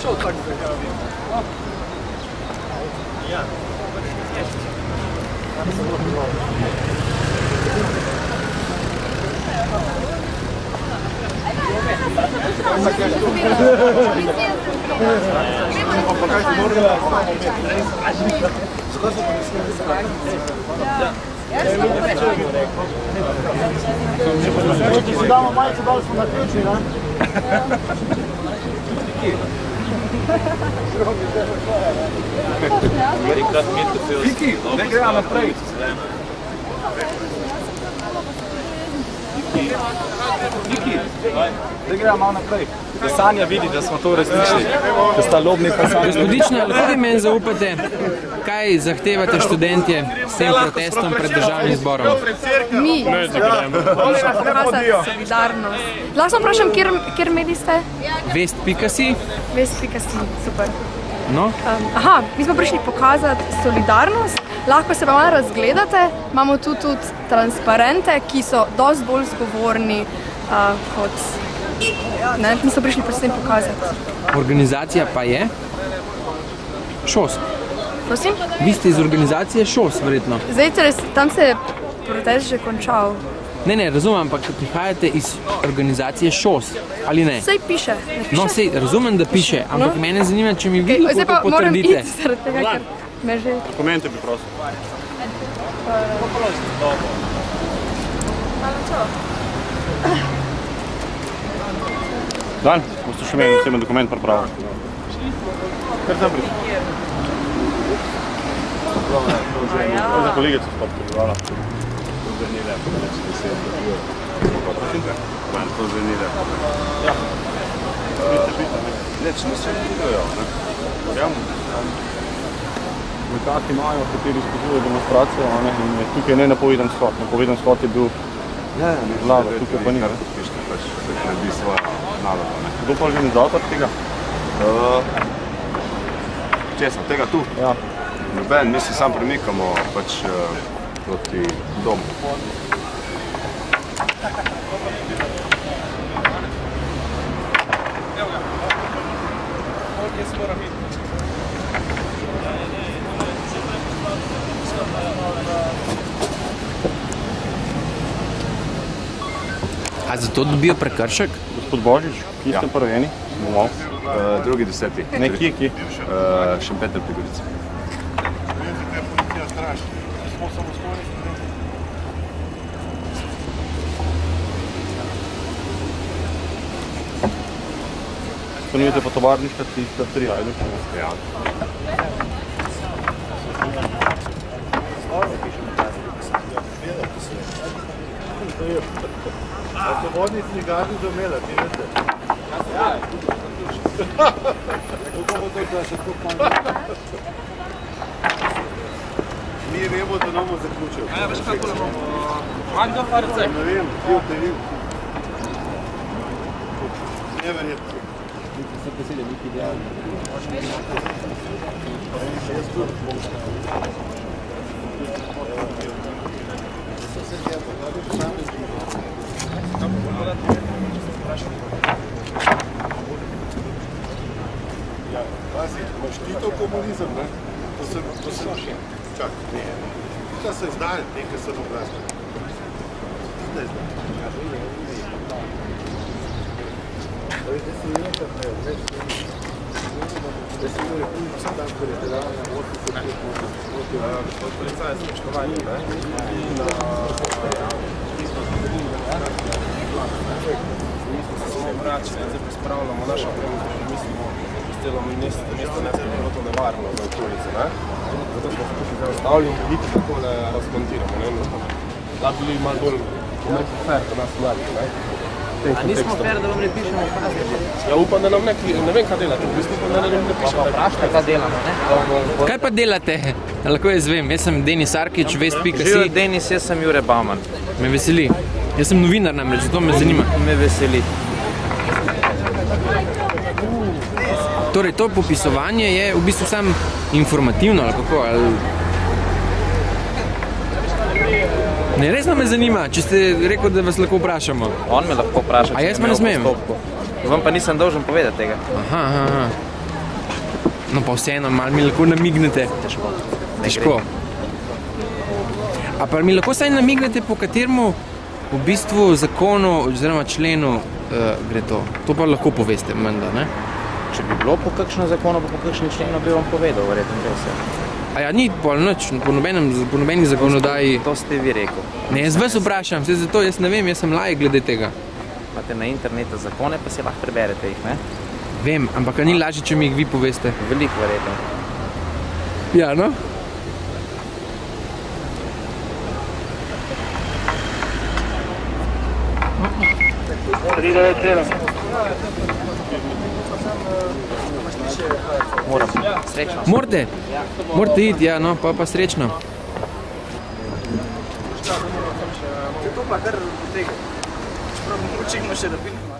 Si damo majice, dali smo na ključi, ne? Viki, ne gremo naprej. Viki, ne gremo malo naprej. Da Sanja vidi, da smo to uresničili. Da sta lobni pa Sanja. Gospodična, lahko vi meni zaupate, kaj zahtevate študentje s tem protestom pred državnim zborom? Mi. Solidarnost. Lahko vprašam, kjer medij ste? Vest.si. Vest.si, super. No? Aha, mi smo prišli pokazati solidarnost. Lahko se pa malo razgledate. Imamo tu tudi transparente, ki so dosti bolj zgovorni kot... Ne, mi smo prišli predvsem pokazati. Organizacija pa je? ŠOS. Prosim? Vi ste iz organizacije ŠOS, verjetno. Zdaj, tam se je protest že končal. Ne, razumem, ampak prihajate iz organizacije ŠOS, ali ne? Sej piše. No, sej, razumem, da piše, ampak mene zanima, če mi vi lahko to potrdite. Zdaj pa moram iti zaradi tega, ker me že... Dokumente bi prosil. Dan, boste še meni osebno dokument pripravili. Kar tam prišli? Za kolegico stopiti, hvala. To zveni lepo, da neče besed. To zveni lepo. Ja. Neč ne se vidijo, ne? Verjamem. Nekaki imajo, kateri spodbujajo demonstracijo, in tukaj ne napovedan shod. Napovedan shod je bil vlada, tukaj pa ni. Pač naredi svojo nalogo. Kdo pa organizator tega? Česa, tega tu? Ja. Noben, mi se sam premikamo pač proti domu. A zato dobijo prekršek? Gospod Božič, kje ste prveni? Drugi 10. Nekje, kje? Šempeter pri Gorici. Ponujete pa tovarniška tista 3, ajde? Ja. A so vodni snigarni do Mela, ti veste? Ja. Kako bo to, da še tako manj? Mi vemo, da nam bo zaključil. Ja, veš kako ne bomo? Manj do farce? Ne vem, ti v tebi. Neverjetno. So besede, nek idealni. Ja, pazi, imaš ti to komunizem, ne? To se še. Čak, ne. Tukaj se izdali, nekaj se na oblasti. Ti da izdali. Gospod policaj, spoštovanje, ne? Mi smo se samo vračali, zdaj pospravljamo naša oprema, mi smo delamo mesto neprotno nevarno za okolice, ne? Zato smo se tukaj zaustavili in vidite, kako le razmontiramo, ne? Da bili malo bolj fair do nas mladih, ne? A nismo fair, da vam ne pišemo kazni? Ja, upam, da nam ne vem, kaj delate, v bistvu upam, da nam ne pišemo. Vprašajte, kaj delamo, ne? Kaj pa delate? Lahko jaz vem, jaz sem Denis Arkič, Vest.si. Živijo Denis, jaz sem Jure Bauman. Me veseli. Jaz sem novinar namreč, zato me zanima. Me veseli. Torej, to popisovanje je v bistvu sam informativno, ali kako? Ne, resno me zanima, če ste rekel, da vas lahko vprašamo. On me lahko vpraša. A jaz pa ne smem? Vam pa nisem dolžen povedati tega. Aha. No pa vseeno, malo mi lahko namignete. Težko. A pa mi lahko saj namignete, po kateremu v bistvu zakonu oziroma členu gre to. To pa lahko poveste, menda, ne? Če bi bilo po kakšnem zakonu, po kakšnem členu bi vam povedal, verjetno res je. A ja, ni pol nič, po nobeni zakonodaji. To ste vi rekel. Ne, jaz vas vprašam, se zato jaz ne vem, jaz sem laik glede tega. Imate na internetu zakone, pa si lahko preberete jih, ne? Vem, ampak ni lažje, če mi jih vi poveste. Veliko verjetno. Ja, no? Moram. Srečno. Morate iti, ja, no, pa srečno. To pa kar tega. Čeprav očitno še da bi